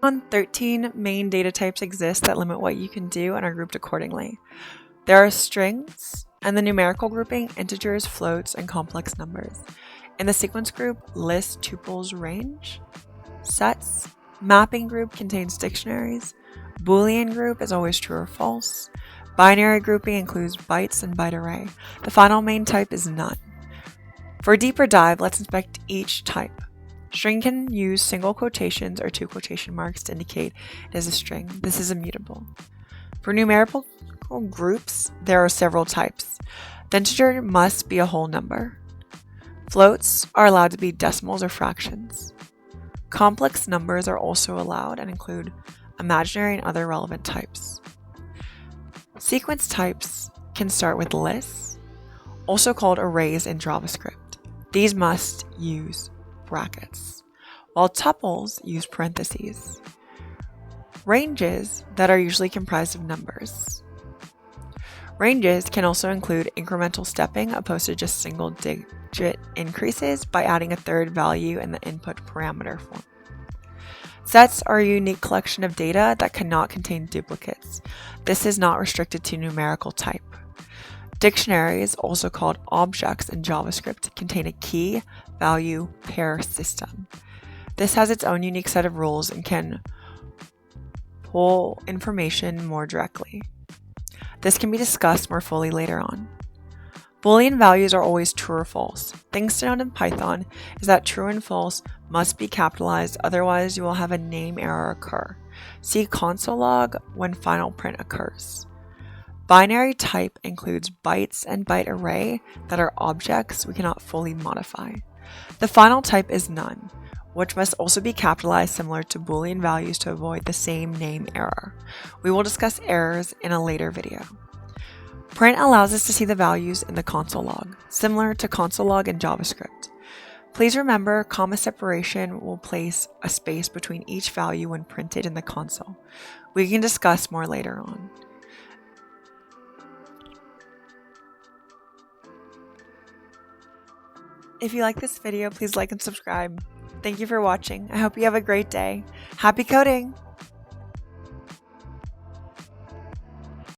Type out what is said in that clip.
13 main data types exist that limit what you can do and are grouped accordingly. There are strings, and the numerical grouping, integers, floats, and complex numbers. In the sequence group, list, tuples, range. Sets, mapping group contains dictionaries. Boolean group is always true or false. Binary grouping includes bytes and byte array. The final main type is none. For a deeper dive, let's inspect each type. String can use single quotations or two quotation marks to indicate it is a string. This is immutable. For numerical groups, there are several types. The integer must be a whole number. Floats are allowed to be decimals or fractions. Complex numbers are also allowed and include imaginary and other relevant types. Sequence types can start with lists, also called arrays in JavaScript. These must use brackets, while tuples use parentheses. Ranges that are usually comprised of numbers. Ranges can also include incremental stepping opposed to just single-digit increases by adding a third value in the input parameter form. Sets are a unique collection of data that cannot contain duplicates. This is not restricted to numerical type. Dictionaries, also called objects in JavaScript, contain a key value pair system. This has its own unique set of rules and can pull information more directly. This can be discussed more fully later on. Boolean values are always true or false. Things to note in Python is that true and false must be capitalized, otherwise you will have a name error occur. See console log when final print occurs. Binary type includes bytes and byte array that are objects we cannot fully modify. The final type is none, which must also be capitalized similar to Boolean values to avoid the same name error. We will discuss errors in a later video. Print allows us to see the values in the console log, similar to console log in JavaScript. Please remember, comma separation will place a space between each value when printed in the console. We can discuss more later on. If you like this video, please like and subscribe. Thank you for watching. I hope you have a great day. Happy coding!